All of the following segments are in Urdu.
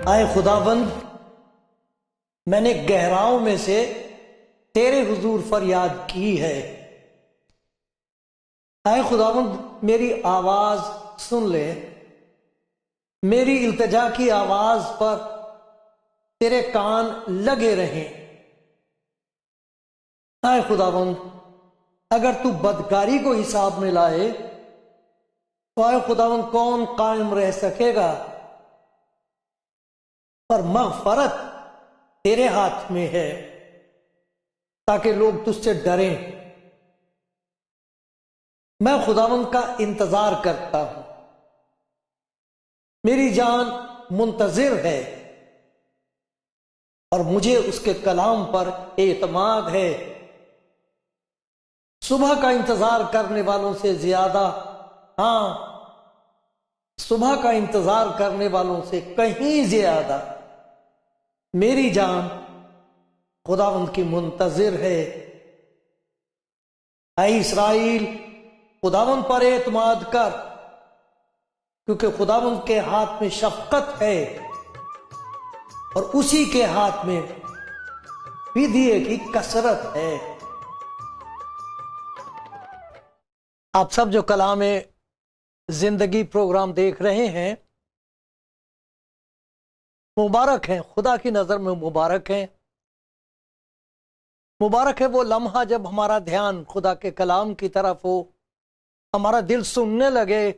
آئے خداوند، میں نے گہراؤں میں سے تیرے حضور فریاد کی ہے۔ اے خداوند، میری آواز سن لے، میری التجا کی آواز پر تیرے کان لگے رہیں۔ اے خداوند، اگر تو بدکاری کو حساب میں لائے تو اے خداوند کون قائم رہ سکے گا؟ پر مغفرت تیرے ہاتھ میں ہے تاکہ لوگ تجھ سے ڈریں۔ میں خداوند کا انتظار کرتا ہوں، میری جان منتظر ہے اور مجھے اس کے کلام پر اعتماد ہے۔ صبح کا انتظار کرنے والوں سے زیادہ، ہاں، صبح کا انتظار کرنے والوں سے کہیں زیادہ میری جان خداوند کی منتظر ہے۔ اے اسرائیل، خداوند پر اعتماد کر، کیونکہ خداوند کے ہاتھ میں شفقت ہے اور اسی کے ہاتھ میں فدیے کی کثرت ہے۔ آپ سب جو کلام زندگی پروگرام دیکھ رہے ہیں، مبارک ہیں، خدا کی نظر میں مبارک ہیں۔ مبارک ہے وہ لمحہ جب ہمارا دھیان خدا کے کلام کی طرف ہو، ہمارا دل سننے لگے،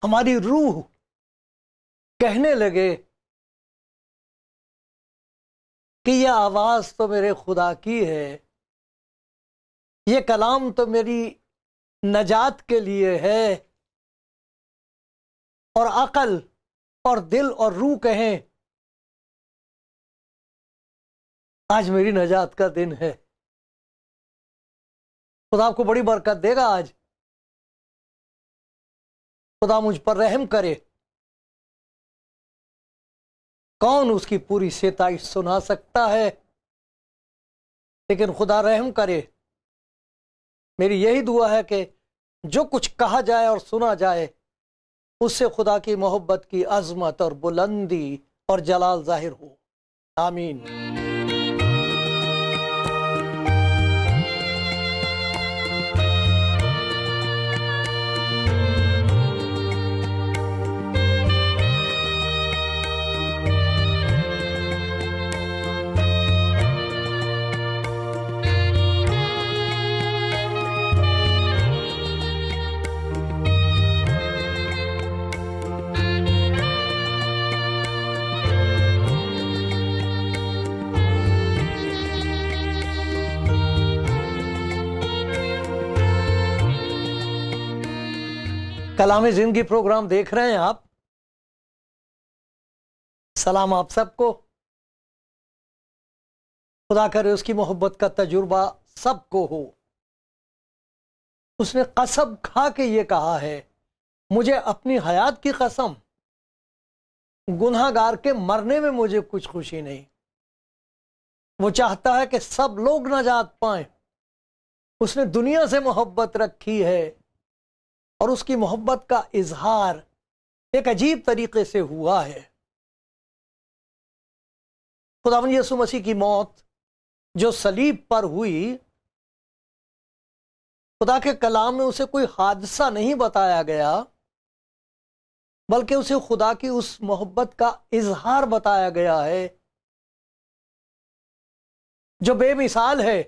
ہماری روح کہنے لگے کہ یہ آواز تو میرے خدا کی ہے، یہ کلام تو میری نجات کے لیے ہے، اور عقل اور دل اور روح کہیں آج میری نجات کا دن ہے۔ خدا آپ کو بڑی برکت دے گا۔ آج خدا مجھ پر رحم کرے، کون اس کی پوری ستائش سنا سکتا ہے، لیکن خدا رحم کرے۔ میری یہی دعا ہے کہ جو کچھ کہا جائے اور سنا جائے اس سے خدا کی محبت کی عظمت اور بلندی اور جلال ظاہر ہو۔ آمین۔ کلام زندگی پروگرام دیکھ رہے ہیں آپ، سلام آپ سب کو۔ خدا کرے اس کی محبت کا تجربہ سب کو ہو۔ اس نے قسم کھا کے یہ کہا ہے، مجھے اپنی حیات کی قسم، گناہ گار کے مرنے میں مجھے کچھ خوشی نہیں۔ وہ چاہتا ہے کہ سب لوگ نجات پائیں۔ اس نے دنیا سے محبت رکھی ہے اور اس کی محبت کا اظہار ایک عجیب طریقے سے ہوا ہے۔ خداوند یسوع مسیح کی موت جو صلیب پر ہوئی، خدا کے کلام میں اسے کوئی حادثہ نہیں بتایا گیا، بلکہ اسے خدا کی اس محبت کا اظہار بتایا گیا ہے جو بے مثال ہے،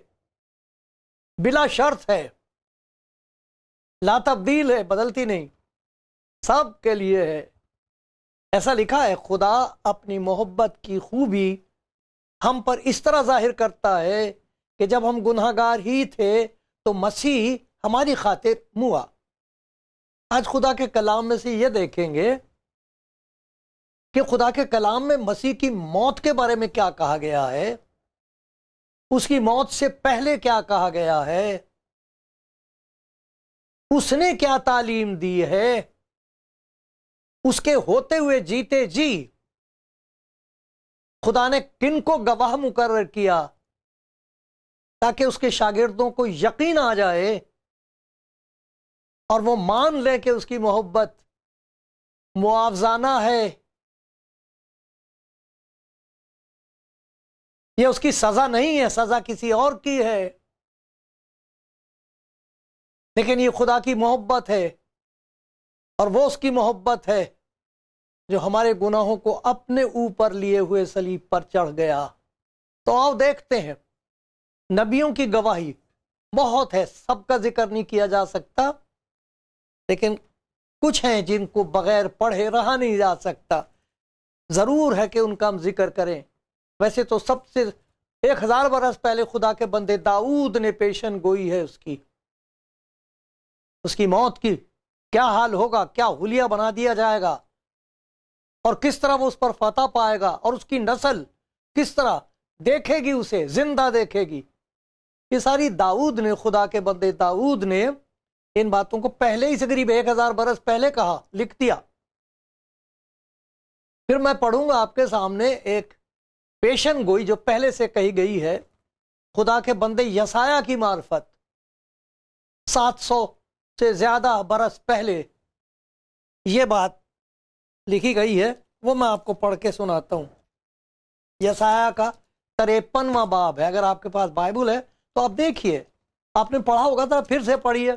بلا شرط ہے، لا تبدیل ہے، بدلتی نہیں، سب کے لیے ہے۔ ایسا لکھا ہے، خدا اپنی محبت کی خوبی ہم پر اس طرح ظاہر کرتا ہے کہ جب ہم گناہ گار ہی تھے تو مسیح ہماری خاطر موا۔ آج خدا کے کلام میں سے یہ دیکھیں گے کہ خدا کے کلام میں مسیح کی موت کے بارے میں کیا کہا گیا ہے، اس کی موت سے پہلے کیا کہا گیا ہے، اس نے کیا تعلیم دی ہے، اس کے ہوتے ہوئے جیتے جی خدا نے کن کو گواہ مقرر کیا تاکہ اس کے شاگردوں کو یقین آ جائے اور وہ مان لے کہ اس کی محبت معاوضانہ ہے، یہ اس کی سزا نہیں ہے، سزا کسی اور کی ہے، لیکن یہ خدا کی محبت ہے، اور وہ اس کی محبت ہے جو ہمارے گناہوں کو اپنے اوپر لیے ہوئے صلیب پر چڑھ گیا۔ تو آؤ دیکھتے ہیں، نبیوں کی گواہی بہت ہے، سب کا ذکر نہیں کیا جا سکتا، لیکن کچھ ہیں جن کو بغیر پڑھے رہا نہیں جا سکتا، ضرور ہے کہ ان کا ہم ذکر کریں۔ ویسے تو سب سے 1000 برس پہلے خدا کے بندے داؤد نے پیشن گوئی ہے اس کی موت کی، کیا حال ہوگا، کیا حلیہ بنا دیا جائے گا، اور کس طرح وہ اس پر فتح پائے گا، اور اس کی نسل کس طرح دیکھے گی، اسے زندہ دیکھے گی۔ یہ ساری داؤد نے، خدا کے بندے داؤد نے ان باتوں کو پہلے ہی سے قریب 1000 برس پہلے کہا، لکھ دیا۔ پھر میں پڑھوں گا آپ کے سامنے ایک پیشن گوئی جو پہلے سے کہی گئی ہے خدا کے بندے یسایہ کی معرفت، 700 سے زیادہ برس پہلے یہ بات لکھی گئی ہے، وہ میں آپ کو پڑھ کے سناتا ہوں۔ یسایہ کا 53واں باب ہے، اگر آپ کے پاس بائبل ہے تو آپ دیکھیے، آپ نے پڑھا ہوگا تو پھر سے پڑھیے،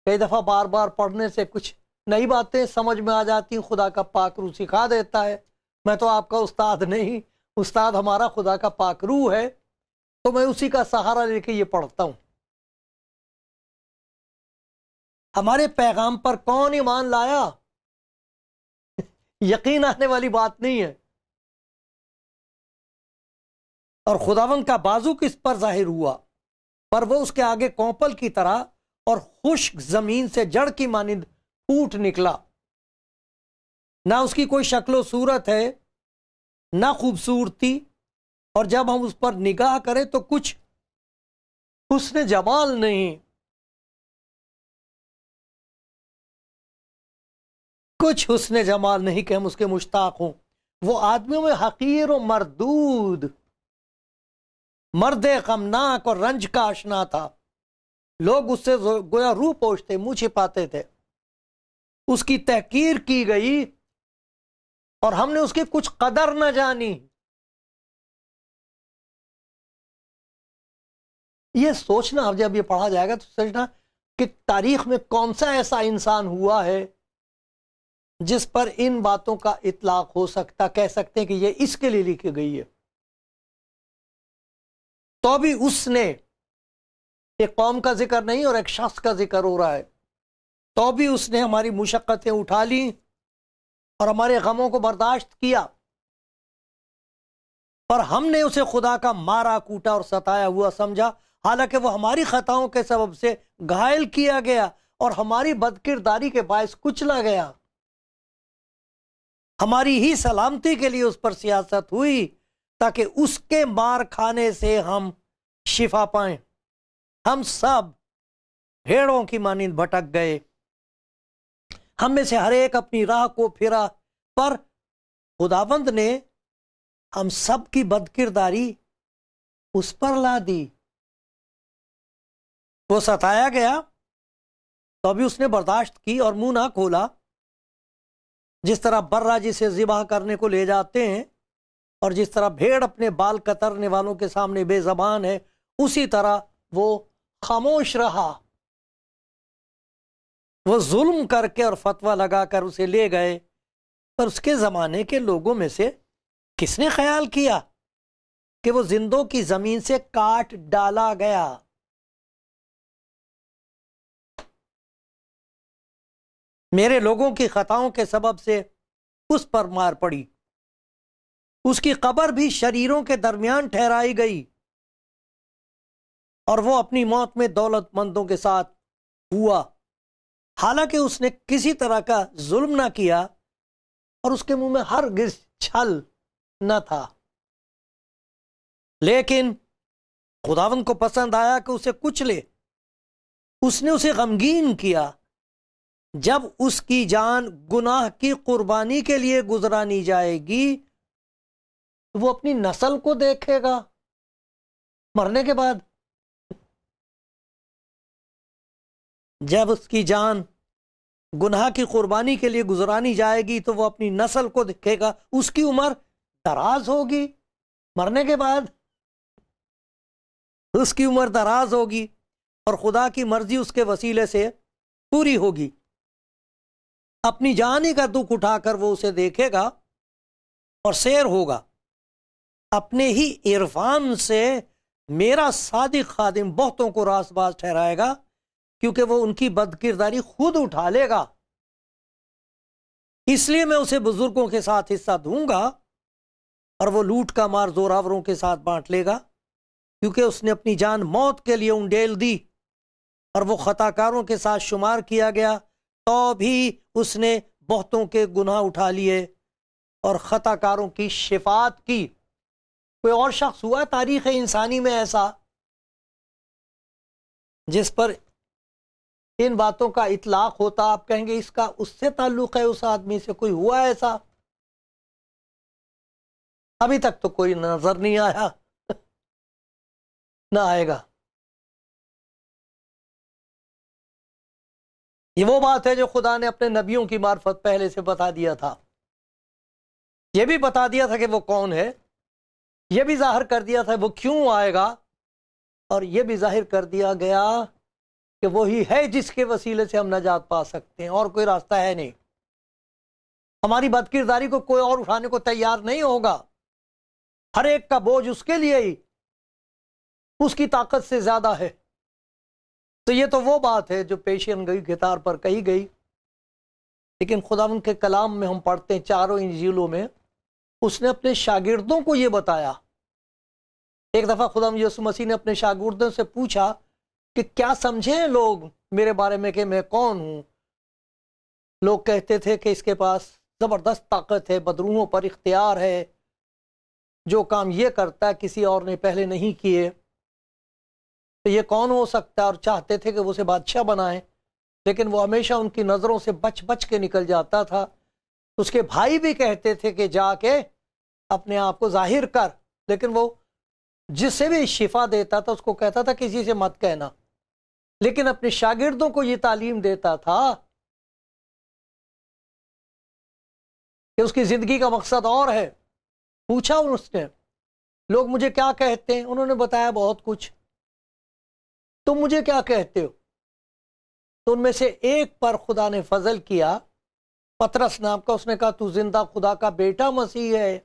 کئی دفعہ بار بار پڑھنے سے کچھ نئی باتیں سمجھ میں آ جاتی، خدا کا پاک روح سکھا دیتا ہے۔ میں تو آپ کا استاد نہیں، استاد ہمارا خدا کا پاک روح ہے، تو میں اسی کا سہارا لے کے یہ پڑھتا ہوں۔ ہمارے پیغام پر کون ایمان لایا؟ یقین آنے والی بات نہیں ہے۔ اور خداوند کا بازو کس پر ظاہر ہوا، پر وہ اس کے آگے کوپل کی طرح اور خشک زمین سے جڑ کی مانند پھوٹ نکلا، نہ اس کی کوئی شکل و صورت ہے نہ خوبصورتی، اور جب ہم اس پر نگاہ کریں تو کچھ حسن جمال نہیں، کچھ حسن جمال نہیں کہ ہم اس کے مشتاق ہوں۔ وہ آدمیوں میں حقیر و مردود، مرد غمناک اور رنج کا آشنا تھا، لوگ اس سے گویا روح پوچھتے، منہ چھپاتے تھے، اس کی تحقیر کی گئی اور ہم نے اس کی کچھ قدر نہ جانی۔ یہ سوچنا، اب جب یہ پڑھا جائے گا تو سوچنا کہ تاریخ میں کون سا ایسا انسان ہوا ہے جس پر ان باتوں کا اطلاق ہو سکتا، کہہ سکتے ہیں کہ یہ اس کے لیے لکھی گئی ہے۔ تو بھی اس نے، ایک قوم کا ذکر نہیں اور ایک شخص کا ذکر ہو رہا ہے، تو بھی اس نے ہماری مشقتیں اٹھا لی اور ہمارے غموں کو برداشت کیا، پر ہم نے اسے خدا کا مارا کوٹا اور ستایا ہوا سمجھا، حالانکہ وہ ہماری خطاؤں کے سبب سے گھائل کیا گیا اور ہماری بدکرداری کے باعث کچلا گیا۔ ہماری ہی سلامتی کے لیے اس پر سیاست ہوئی تاکہ اس کے مار کھانے سے ہم شفا پائیں۔ ہم سب بھیڑوں کی مانند بھٹک گئے، ہم میں سے ہر ایک اپنی راہ کو پھرا، پر خداوند نے ہم سب کی بدکرداری اس پر لا دی۔ وہ ستایا گیا تو ابھی اس نے برداشت کی اور منہ نہ کھولا، جس طرح برہ جسے ذبح کرنے کو لے جاتے ہیں، اور جس طرح بھیڑ اپنے بال کترنے والوں کے سامنے بے زبان ہے، اسی طرح وہ خاموش رہا۔ وہ ظلم کر کے اور فتویٰ لگا کر اسے لے گئے، پر اس کے زمانے کے لوگوں میں سے کس نے خیال کیا کہ وہ زندوں کی زمین سے کاٹ ڈالا گیا؟ میرے لوگوں کی خطاؤں کے سبب سے اس پر مار پڑی، اس کی قبر بھی شریروں کے درمیان ٹھہرائی گئی، اور وہ اپنی موت میں دولت مندوں کے ساتھ ہوا، حالانکہ اس نے کسی طرح کا ظلم نہ کیا اور اس کے منہ میں ہرگز چھل نہ تھا، لیکن خداوند کو پسند آیا کہ اسے کچلے۔ اس نے اسے غمگین کیا۔ جب اس کی جان گناہ کی قربانی کے لیے گزرانی جائے گی تو وہ اپنی نسل کو دیکھے گا مرنے کے بعد۔ جب اس کی جان گناہ کی قربانی کے لیے گزرانی جائے گی تو وہ اپنی نسل کو دیکھے گا، اس کی عمر دراز ہوگی، مرنے کے بعد اس کی عمر دراز ہوگی اور خدا کی مرضی اس کے وسیلے سے پوری ہوگی۔ اپنی جان ہی کا دکھ اٹھا کر وہ اسے دیکھے گا اور سیر ہوگا۔ اپنے ہی عرفان سے میرا صادق خادم بہتوں کو راست باز ٹھہرائے گا، کیونکہ وہ ان کی بد کرداری خود اٹھا لے گا۔ اس لیے میں اسے بزرگوں کے ساتھ حصہ دوں گا اور وہ لوٹ کا مار زوراوروں کے ساتھ بانٹ لے گا، کیونکہ اس نے اپنی جان موت کے لیے انڈیل دی اور وہ خطا کاروں کے ساتھ شمار کیا گیا، تو بھی اس نے بہتوں کے گناہ اٹھا لیے اور خطا کاروں کی شفاعت کی۔ کوئی اور شخص ہوا تاریخ انسانی میں ایسا جس پر ان باتوں کا اطلاق ہوتا؟ آپ کہیں گے اس کا اس سے تعلق ہے، اس آدمی سے کوئی ہوا ایسا؟ ابھی تک تو کوئی نظر نہیں آیا، نہ آئے گا۔ یہ وہ بات ہے جو خدا نے اپنے نبیوں کی معرفت پہلے سے بتا دیا تھا۔ یہ بھی بتا دیا تھا کہ وہ کون ہے، یہ بھی ظاہر کر دیا تھا وہ کیوں آئے گا، اور یہ بھی ظاہر کر دیا گیا کہ وہی ہے جس کے وسیلے سے ہم نجات پا سکتے ہیں، اور کوئی راستہ ہے نہیں۔ ہماری بد کرداری کو کوئی اور اٹھانے کو تیار نہیں ہوگا، ہر ایک کا بوجھ اس کے لیے ہی اس کی طاقت سے زیادہ ہے۔ تو یہ تو وہ بات ہے جو پیشین گوئی کے طور پر کہی گئی، لیکن خداوند کے کلام میں ہم پڑھتے ہیں چاروں انجیلوں میں اس نے اپنے شاگردوں کو یہ بتایا۔ ایک دفعہ خداوند یسوع مسیح نے اپنے شاگردوں سے پوچھا کہ کیا سمجھیں لوگ میرے بارے میں کہ میں کون ہوں؟ لوگ کہتے تھے کہ اس کے پاس زبردست طاقت ہے، بدروحوں پر اختیار ہے، جو کام یہ کرتا ہے کسی اور نے پہلے نہیں کیے، تو یہ کون ہو سکتا ہے؟ اور چاہتے تھے کہ وہ اسے بادشاہ بنائیں، لیکن وہ ہمیشہ ان کی نظروں سے بچ بچ کے نکل جاتا تھا۔ اس کے بھائی بھی کہتے تھے کہ جا کے اپنے آپ کو ظاہر کر، لیکن وہ جس سے بھی شفا دیتا تھا اس کو کہتا تھا کسی سے مت کہنا، لیکن اپنے شاگردوں کو یہ تعلیم دیتا تھا کہ اس کی زندگی کا مقصد اور ہے۔ پوچھا اس نے لوگ مجھے کیا کہتے ہیں، انہوں نے بتایا بہت کچھ، تم مجھے کیا کہتے ہو؟ تو ان میں سے ایک پر خدا نے فضل کیا، پطرس نام کا، اس نے کہا تو زندہ خدا کا بیٹا مسیح ہے۔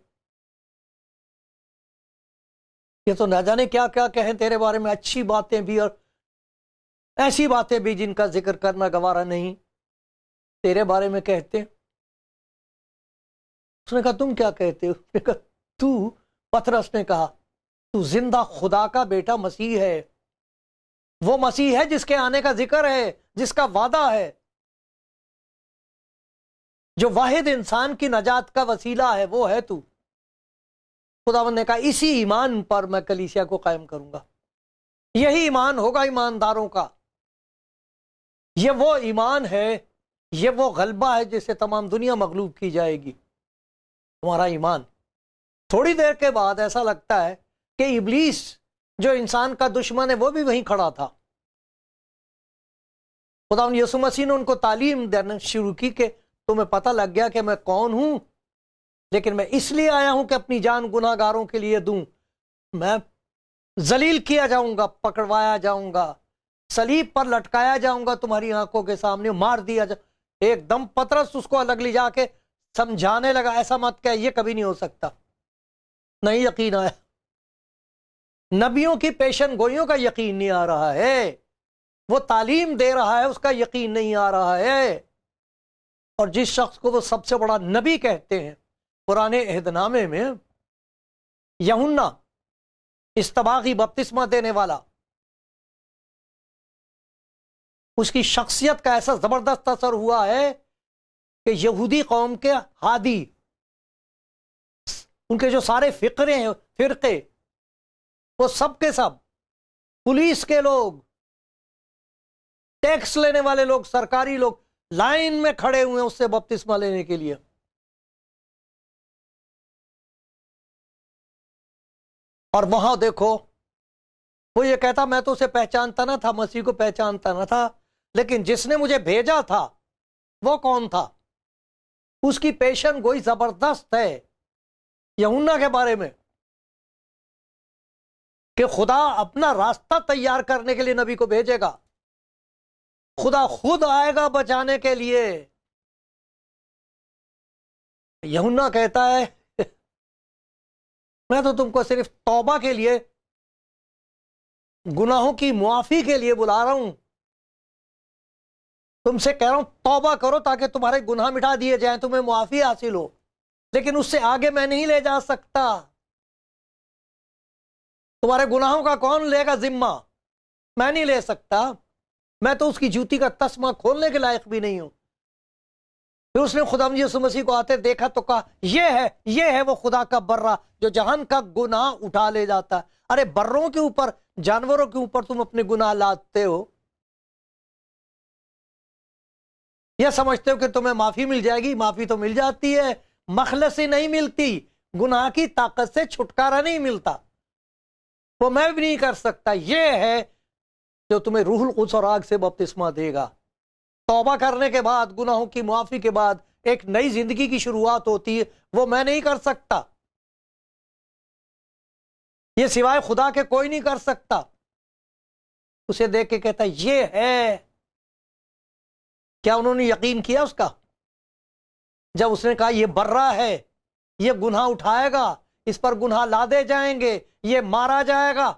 یہ تو نہ جانے کیا کیا کہیں تیرے بارے میں، اچھی باتیں بھی اور ایسی باتیں بھی جن کا ذکر کرنا گوارا نہیں تیرے بارے میں کہتے۔ اس نے کہا تم کیا کہتے ہو؟ اس نے کہا تو، پطرس نے کہا تو زندہ خدا کا بیٹا مسیح ہے، وہ مسیح ہے جس کے آنے کا ذکر ہے، جس کا وعدہ ہے، جو واحد انسان کی نجات کا وسیلہ ہے، وہ ہے تو۔ خداوند نے کہا اسی ایمان پر میں کلیسیا کو قائم کروں گا، یہی ایمان ہوگا ایمانداروں کا، یہ وہ ایمان ہے، یہ وہ غلبہ ہے جس سے تمام دنیا مغلوب کی جائے گی، تمہارا ایمان۔ تھوڑی دیر کے بعد ایسا لگتا ہے کہ ابلیس جو انسان کا دشمن ہے وہ بھی وہیں کھڑا تھا۔ خداوند یسوع مسیح نے ان کو تعلیم دینا شروع کی کہ تمہیں پتہ لگ گیا کہ میں کون ہوں، لیکن میں اس لیے آیا ہوں کہ اپنی جان گناہ گاروں کے لیے دوں۔ میں ذلیل کیا جاؤں گا، پکڑوایا جاؤں گا، صلیب پر لٹکایا جاؤں گا، تمہاری آنکھوں کے سامنے مار دیا ایک دم پطرس اس کو الگ لے جا کے سمجھانے لگا ایسا مت کہ یہ کبھی نہیں ہو سکتا۔ نہیں یقین آیا، نبیوں کی پیشن گوئیوں کا یقین نہیں آ رہا ہے، وہ تعلیم دے رہا ہے اس کا یقین نہیں آ رہا ہے۔ اور جس شخص کو وہ سب سے بڑا نبی کہتے ہیں پرانے عہد نامے میں، یوحنا استباغی بپتسمہ دینے والا، اس کی شخصیت کا ایسا زبردست اثر ہوا ہے کہ یہودی قوم کے ہادی، ان کے جو سارے فرقے وہ سب کے سب، پولیس کے لوگ، ٹیکس لینے والے لوگ، سرکاری لوگ لائن میں کھڑے ہوئے ہیں اس سے بپتسمہ لینے کے لیے. اور وہاں دیکھو وہ یہ کہتا میں تو اسے پہچانتا نہ تھا، مسیح کو پہچانتا نہ تھا، لیکن جس نے مجھے بھیجا تھا وہ کون تھا؟ اس کی پیشن گوئی زبردست ہے یوحنا کے بارے میں، کہ خدا اپنا راستہ تیار کرنے کے لیے نبی کو بھیجے گا، خدا خود آئے گا بچانے کے لیے. یوحنا کہتا ہے میں تو تم کو صرف توبہ کے لیے، گناہوں کی معافی کے لیے بلا رہا ہوں، تم سے کہہ رہا ہوں توبہ کرو تاکہ تمہارے گناہ مٹا دیے جائیں، تمہیں معافی حاصل ہو، لیکن اس سے آگے میں نہیں لے جا سکتا. تمہارے گناہوں کا کون لے گا ذمہ؟ میں نہیں لے سکتا، میں تو اس کی جوتی کا تسمہ کھولنے کے لائق بھی نہیں ہوں. پھر اس نے خدا یسوع مسیح کو آتے دیکھا تو کہا یہ ہے وہ خدا کا برہ جو جہان کا گناہ اٹھا لے جاتا ہے. ارے بروں کے اوپر، جانوروں کے اوپر تم اپنے گناہ لاتے ہو، یہ سمجھتے ہو کہ تمہیں معافی مل جائے گی. معافی تو مل جاتی ہے، مخلصی نہیں ملتی، گناہ کی طاقت سے چھٹکارا نہیں ملتا، وہ میں بھی نہیں کر سکتا. یہ ہے جو تمہیں روح القدس اور آگ سے بپتسمہ دے گا. توبہ کرنے کے بعد، گناہوں کی معافی کے بعد ایک نئی زندگی کی شروعات ہوتی ہے، وہ میں نہیں کر سکتا، یہ سوائے خدا کے کوئی نہیں کر سکتا. اسے دیکھ کے کہتا یہ ہے. کیا انہوں نے یقین کیا اس کا؟ جب اس نے کہا یہ برہ ہے، یہ گناہ اٹھائے گا، اس پر گناہ لادے جائیں گے، یہ مارا جائے گا.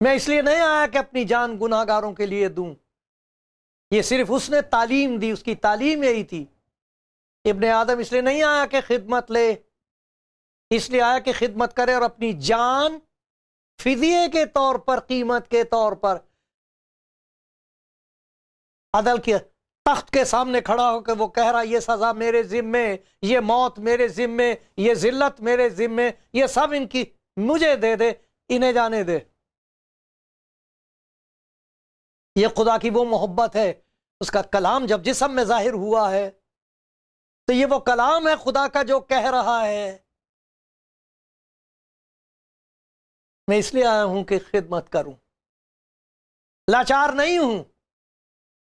میں اس لیے نہیں آیا کہ اپنی جان گناہ گاروں کے لیے دوں. یہ صرف اس نے تعلیم دی، اس کی تعلیم یہی تھی. ابن آدم اس لیے نہیں آیا کہ خدمت لے، اس لیے آیا کہ خدمت کرے اور اپنی جان فدیے کے طور پر، قیمت کے طور پر عدل کے تخت کے سامنے کھڑا ہو کے وہ کہہ رہا یہ سزا میرے ذمے، یہ موت میرے ذمے، یہ ذلت میرے ذمے، یہ سب ان کی مجھے دے دے، انہیں جانے دے. یہ خدا کی وہ محبت ہے. اس کا کلام جب جسم میں ظاہر ہوا ہے تو یہ وہ کلام ہے خدا کا جو کہہ رہا ہے میں اس لیے آیا ہوں کہ خدمت کروں، لاچار نہیں ہوں،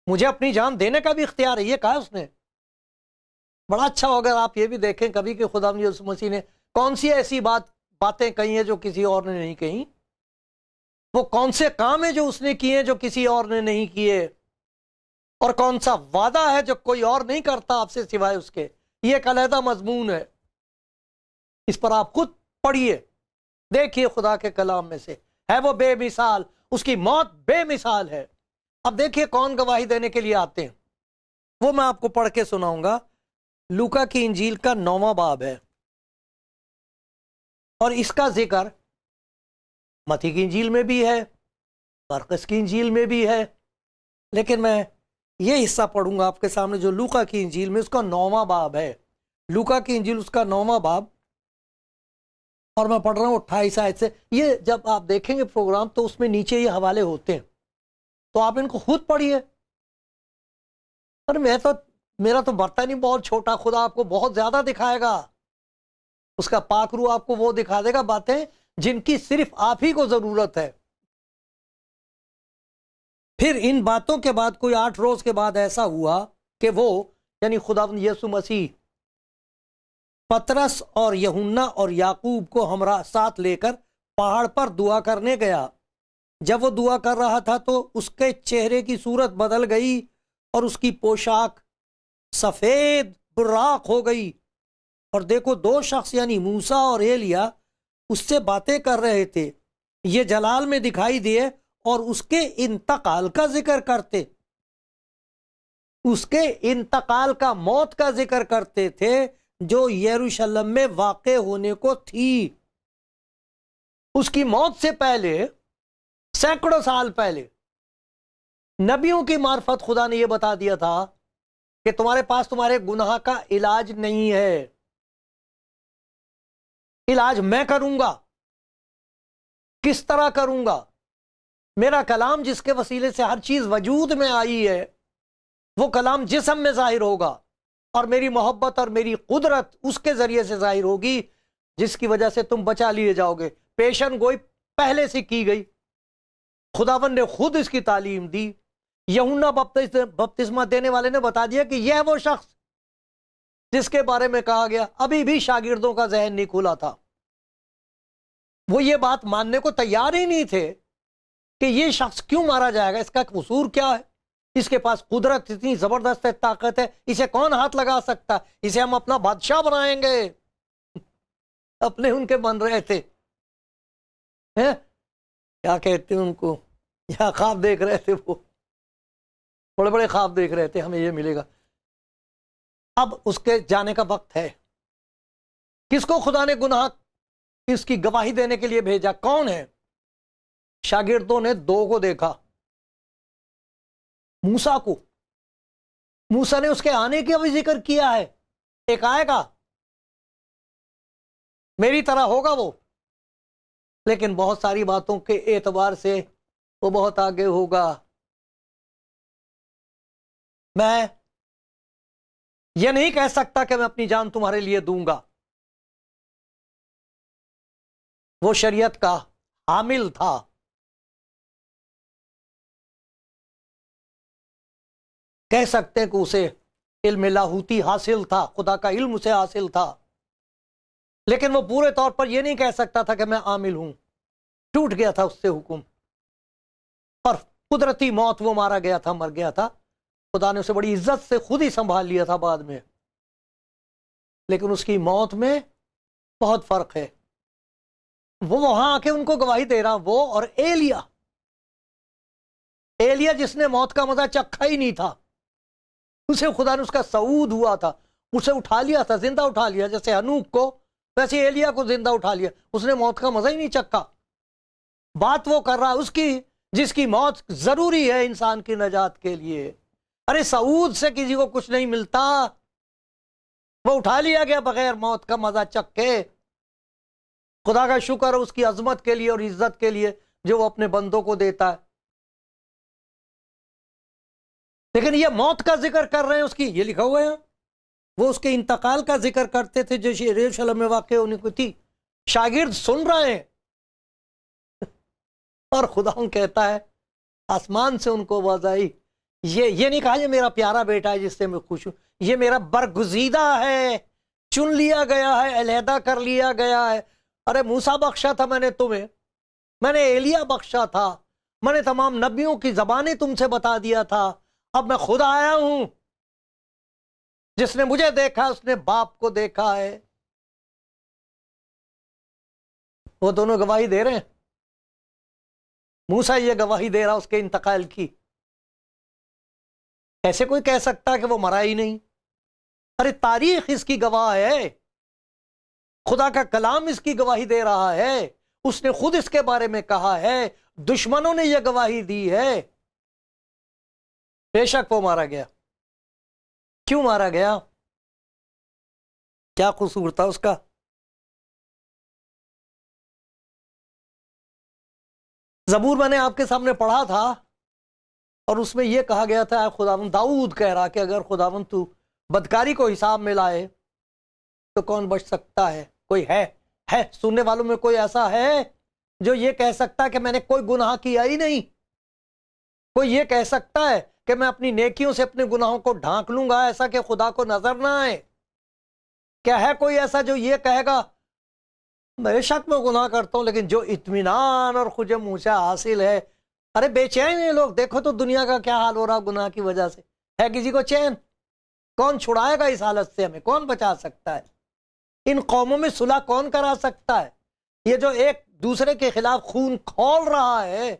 مجھے اپنی جان دینے کا بھی اختیار ہے. یہ کہا اس نے. بڑا اچھا ہوگا آپ یہ بھی دیکھیں کبھی کہ خدا یسوع مسیح نے کون سی ایسی باتیں کہی ہیں جو کسی اور نے نہیں کہیں، وہ کون سے کام ہیں جو اس نے کیے جو کسی اور نے نہیں کیے، اور کون سا وعدہ ہے جو کوئی اور نہیں کرتا آپ سے سوائے اس کے. یہ ایک علیحدہ مضمون ہے، اس پر آپ خود پڑھیے، دیکھیے. خدا کے کلام میں سے ہے وہ بے مثال، اس کی موت بے مثال ہے. اب دیکھیے کون گواہی دینے کے لیے آتے ہیں، وہ میں آپ کو پڑھ کے سناؤں گا. لوکا کی انجیل کا 9واں باب ہے، اور اس کا ذکر متی کی انجیل میں بھی ہے، مرقس کی انجیل میں بھی ہے، لیکن میں یہ حصہ پڑھوں گا آپ کے سامنے جو لوکا کی انجیل میں، اس کا 9واں باب ہے. لوکا کی انجیل اس کا 9واں باب، اور میں پڑھ رہا ہوں 28 آیت سے. یہ جب آپ دیکھیں گے پروگرام تو اس میں نیچے یہ حوالے ہوتے ہیں، تو آپ ان کو خود پڑھیے. اور میرا تو برتن ہی بہت چھوٹا، خدا آپ کو بہت زیادہ دکھائے گا. اس کا پاک روح آپ کو وہ دکھا دے گا باتیں جن کی صرف آپ ہی کو ضرورت ہے. پھر ان باتوں کے بعد کوئی 8 روز کے بعد ایسا ہوا کہ وہ یعنی خداوند یسوع مسیح پترس اور یوحنا اور یعقوب کو ہمراہ ساتھ لے کر پہاڑ پر دعا کرنے گیا. جب وہ دعا کر رہا تھا تو اس کے چہرے کی صورت بدل گئی اور اس کی پوشاک سفید براق ہو گئی. اور دیکھو 2 شخص یعنی موسیٰ اور ایلیا اس سے باتیں کر رہے تھے، یہ جلال میں دکھائی دیے اور اس کے انتقال کا ذکر کرتے، اس کے انتقال کا، موت کا ذکر کرتے تھے جو یروشلم میں واقع ہونے کو تھی. اس کی موت سے پہلے، سینکڑوں سال پہلے نبیوں کی معرفت خدا نے یہ بتا دیا تھا کہ تمہارے پاس تمہارے گناہ کا علاج نہیں ہے، علاج میں کروں گا۔ کس طرح کروں گا؟ میرا کلام جس کے وسیلے سے ہر چیز وجود میں آئی ہے، وہ کلام جسم میں ظاہر ہوگا، اور میری محبت اور میری قدرت اس کے ذریعے سے ظاہر ہوگی، جس کی وجہ سے تم بچا لیے جاؤ گے۔ پیشن گوئی پہلے سے کی گئی، خداوند نے خود اس کی تعلیم دی۔ یوحنا بپتسمہ دینے والے نے بتا دیا کہ یہ ہے وہ شخص جس کے بارے میں کہا گیا۔ ابھی بھی شاگردوں کا ذہن نہیں کھلا تھا، وہ یہ بات ماننے کو تیار ہی نہیں تھے کہ یہ شخص کیوں مارا جائے گا، اس کا قصور کیا ہے، اس کے پاس قدرت اتنی زبردست ہے، طاقت ہے، اسے کون ہاتھ لگا سکتا، اسے ہم اپنا بادشاہ بنائیں گے۔ اپنے ان کے بن رہے تھے، کیا کہتے ہیں ان کو، یا خواب دیکھ رہے تھے، وہ بڑے بڑے خواب دیکھ رہے تھے، ہمیں یہ ملے گا۔ اب اس کے جانے کا وقت ہے۔ کس کو خدا نے گناہ اس کی گواہی دینے کے لیے بھیجا؟ کون ہے؟ شاگردوں نے دو کو دیکھا، موسیٰ کو۔ موسیٰ نے اس کے آنے کا بھی ذکر کیا ہے، ایک آئے گا میری طرح ہوگا وہ، لیکن بہت ساری باتوں کے اعتبار سے وہ بہت آگے ہوگا۔ میں یہ نہیں کہہ سکتا کہ میں اپنی جان تمہارے لیے دوں گا۔ وہ شریعت کا حامل تھا، کہہ سکتے کہ اسے علم لاہوتی حاصل تھا، خدا کا علم اسے حاصل تھا، لیکن وہ پورے طور پر یہ نہیں کہہ سکتا تھا کہ میں عامل ہوں۔ ٹوٹ گیا تھا اس سے حکم، اور قدرتی موت وہ مارا گیا تھا، مر گیا تھا۔ خدا نے اسے بڑی عزت سے خود ہی سنبھال لیا تھا بعد میں، لیکن اس کی موت میں بہت فرق ہے۔ وہ وہاں آ کے ان کو گواہی دے رہا، وہ اور ایلیا جس نے موت کا مزہ چکھا ہی نہیں تھا، اسے خدا نے، اس کا صعود ہوا تھا، اسے اٹھا لیا تھا، زندہ اٹھا لیا، جیسے ہنوک کو ویسے ایلیا کو زندہ اٹھا لیا۔ اس نے موت کا مزہ ہی نہیں چکھا۔ بات وہ کر رہا اس کی جس کی موت ضروری ہے انسان کی نجات کے لیے۔ ارے صعود سے کسی کو کچھ نہیں ملتا، وہ اٹھا لیا گیا بغیر موت کا مزہ چکھے۔ خدا کا شکر ہے اس کی عظمت کے لیے اور عزت کے لیے جو وہ اپنے بندوں کو دیتا ہے۔ لیکن یہ موت کا ذکر کر رہے ہیں، اس کی یہ لکھا ہوا ہے، وہ اس کے انتقال کا ذکر کرتے تھے جو یروشلم میں واقع ہونے کو تھی۔ شاگرد سن رہے ہیں، اور خدا کہتا ہے آسمان سے ان کو آواز آئی، یہ نہیں کہا یہ میرا پیارا بیٹا ہے جس سے میں خوش ہوں، یہ میرا برگزیدہ ہے، چن لیا گیا ہے، علیحدہ کر لیا گیا ہے۔ ارے موسیٰ بخشا تھا میں نے تمہیں، میں نے ایلیا بخشا تھا، میں نے تمام نبیوں کی زبانیں تم سے بتا دیا تھا، اب میں خود آیا ہوں۔ جس نے مجھے دیکھا اس نے باپ کو دیکھا ہے۔ وہ دونوں گواہی دے رہے ہیں، موسیٰ یہ گواہی دے رہا اس کے انتقال کی۔ ایسے کوئی کہہ سکتا کہ وہ مرا ہی نہیں؟ ارے تاریخ اس کی گواہ ہے، خدا کا کلام اس کی گواہی دے رہا ہے، اس نے خود اس کے بارے میں کہا ہے، دشمنوں نے یہ گواہی دی ہے۔ بے شک وہ مارا گیا۔ کیوں مارا گیا؟ کیا قصور تھا اس کا؟ زبور میں نے آپ کے سامنے پڑھا تھا، اور اس میں یہ کہا گیا تھا، خداوند داؤد کہہ رہا کہ اگر خداوند تو بدکاری کو حساب میں لائے تو کون بچ سکتا ہے؟ کوئی ہے سننے والوں میں کوئی ایسا ہے جو یہ کہہ سکتا ہے کہ میں نے کوئی گناہ کیا ہی نہیں؟ کوئی یہ کہہ سکتا ہے کہ میں اپنی نیکیوں سے اپنے گناہوں کو ڈھانک لوں گا ایسا کہ خدا کو نظر نہ آئے؟ کیا ہے کوئی ایسا جو یہ کہے گا بے شک میں گناہ کرتا ہوں، لیکن جو اطمینان اور خوش منہ سے حاصل ہے؟ ارے بے چین ہیں لوگ، دیکھو تو دنیا کا کیا حال ہو رہا گناہ کی وجہ سے۔ ہے کسی کو چین؟ کون چھڑائے گا اس حالت سے؟ ہمیں کون بچا سکتا ہے؟ ان قوموں میں صلح کون کرا سکتا ہے؟ یہ جو ایک دوسرے کے خلاف خون کھول رہا ہے،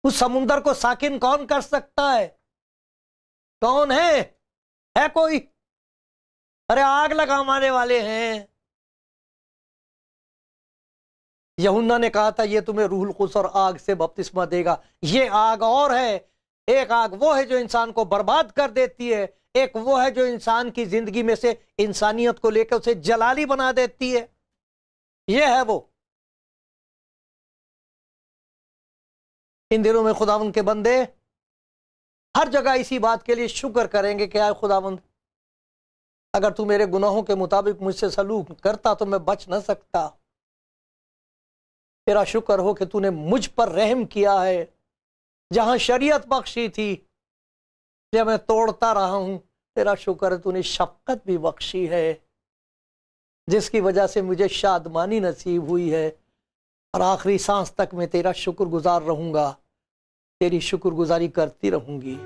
اس سمندر کو ساکن کون کر سکتا ہے؟ کون ہے کوئی؟ ارے آگ لگانے والے ہیں، یوحنا نے کہا تھا یہ تمہیں روح القدس اور آگ سے بپتسمہ دے گا. یہ آگ اور ہے. ایک آگ وہ ہے جو انسان کو برباد کر دیتی ہے، ایک وہ ہے جو انسان کی زندگی میں سے انسانیت کو لے کر اسے جلالی بنا دیتی ہے. یہ ہے وہ. ان دنوں میں خداوند کے بندے ہر جگہ اسی بات کے لیے شکر کریں گے کہ اے خداوند، اگر تو میرے گناہوں کے مطابق مجھ سے سلوک کرتا تو میں بچ نہ سکتا. تیرا شکر ہو کہ تو نے مجھ پر رحم کیا ہے. جہاں شریعت بخشی تھی جب میں توڑتا رہا ہوں، تیرا شکر ہے تو نے شفقت بھی بخشی ہے، جس کی وجہ سے مجھے شادمانی نصیب ہوئی ہے. اور آخری سانس تک میں تیرا شکر گزار رہوں گا، تیری شکر گزاری کرتی رہوں گی.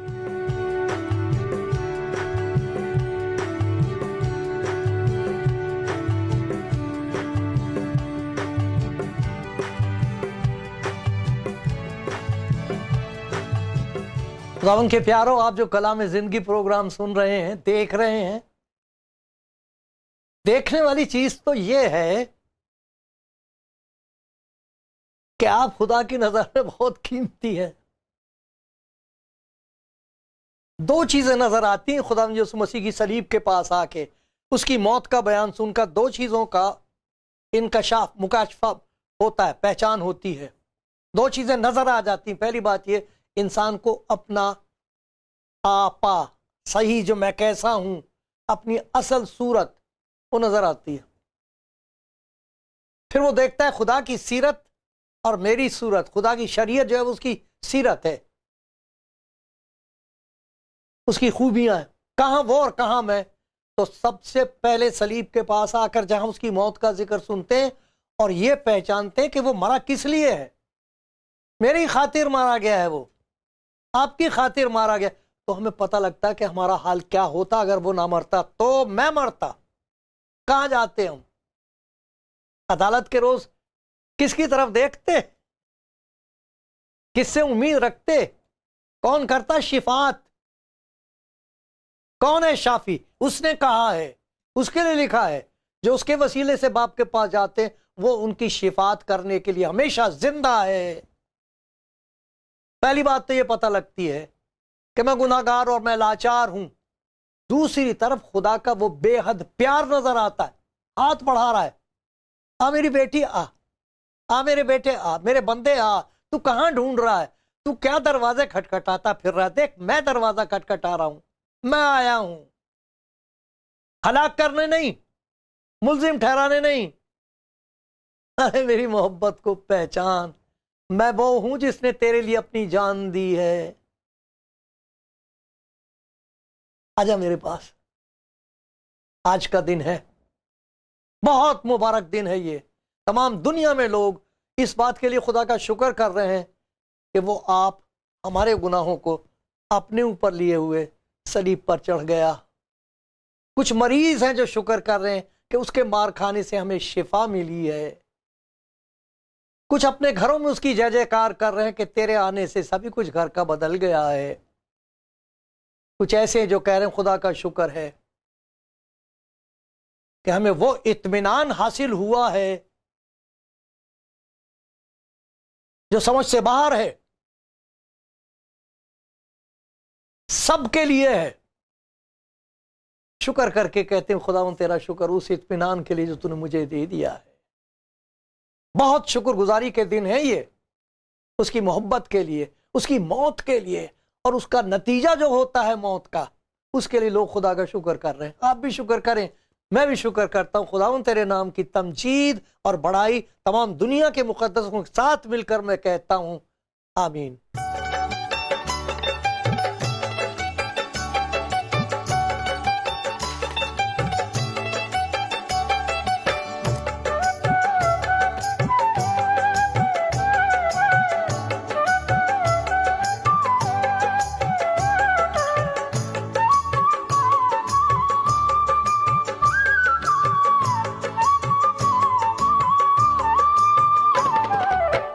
خداوند کے پیارو، آپ جو کلام زندگی پروگرام سن رہے ہیں، دیکھ رہے ہیں، دیکھنے والی چیز تو یہ ہے کہ آپ خدا کی نظر میں بہت قیمتی ہیں. دو چیزیں نظر آتی ہیں خداوند یسوع مسیح کی صلیب کے پاس آ کے. اس کی موت کا بیان سن کر دو چیزوں کا انکشاف، مکاشفہ ہوتا ہے، پہچان ہوتی ہے. دو چیزیں نظر آ جاتی ہیں. پہلی بات یہ، انسان کو اپنا آپا، صحیح جو میں کیسا ہوں، اپنی اصل صورت وہ نظر آتی ہے. پھر وہ دیکھتا ہے خدا کی سیرت اور میری صورت. خدا کی شریعت جو ہے اس کی سیرت ہے، اس کی خوبیاں ہیں. کہاں وہ اور کہاں میں. تو سب سے پہلے صلیب کے پاس آ کر جہاں اس کی موت کا ذکر سنتے ہیں اور یہ پہچانتے ہیں کہ وہ مرا کس لیے ہے. میری خاطر مارا گیا ہے، وہ آپ کی خاطر مارا گیا. تو ہمیں پتہ لگتا کہ ہمارا حال کیا ہوتا اگر وہ نہ مرتا تو میں مرتا. کہاں جاتے ہم؟ عدالت کے روز کس کی طرف دیکھتے؟ کس سے امید رکھتے؟ کون کرتا شفاعت؟ کون ہے شافی؟ اس نے کہا ہے، اس کے لیے لکھا ہے، جو اس کے وسیلے سے باپ کے پاس جاتے ہیں وہ ان کی شفاعت کرنے کے لیے ہمیشہ زندہ ہے. پہلی بات تو یہ پتہ لگتی ہے کہ میں گناہگار اور میں لاچار ہوں. دوسری طرف خدا کا وہ بے حد پیار نظر آتا ہے. ہاتھ بڑھا رہا ہے، آ میری بیٹی آ، آ میرے بیٹے آ، میرے بندے آ. تو کہاں ڈھونڈ رہا ہے؟ تو کیا دروازے کھٹکھٹاتا پھر رہا ہے؟ دیکھ میں دروازہ کھٹکھٹا رہا ہوں، میں آیا ہوں. ہلاک کرنے نہیں، ملزم ٹھہرانے نہیں. ارے میری محبت کو پہچان، میں وہ ہوں جس نے تیرے لیے اپنی جان دی ہے. آجا میرے پاس. آج کا دن ہے، بہت مبارک دن ہے یہ. تمام دنیا میں لوگ اس بات کے لیے خدا کا شکر کر رہے ہیں کہ وہ آپ ہمارے گناہوں کو اپنے اوپر لیے ہوئے صلیب پر چڑھ گیا. کچھ مریض ہیں جو شکر کر رہے ہیں کہ اس کے مار کھانے سے ہمیں شفا ملی ہے. کچھ اپنے گھروں میں اس کی جے جے کار کر رہے ہیں کہ تیرے آنے سے سبھی کچھ گھر کا بدل گیا ہے. کچھ ایسے ہیں جو کہہ رہے ہیں خدا کا شکر ہے کہ ہمیں وہ اطمینان حاصل ہوا ہے جو سمجھ سے باہر ہے، سب کے لیے ہے. شکر کر کے کہتے ہیں خداوند تیرا شکر اس اطمینان کے لیے جو تو نے مجھے دے دیا ہے. بہت شکر گزاری کے دن ہے یہ، اس کی محبت کے لیے، اس کی موت کے لیے، اور اس کا نتیجہ جو ہوتا ہے موت کا، اس کے لیے لوگ خدا کا شکر کر رہے ہیں. آپ بھی شکر کریں، میں بھی شکر کرتا ہوں. خداوند تیرے نام کی تمجید اور بڑائی تمام دنیا کے مقدسوں کے ساتھ مل کر میں کہتا ہوں آمین.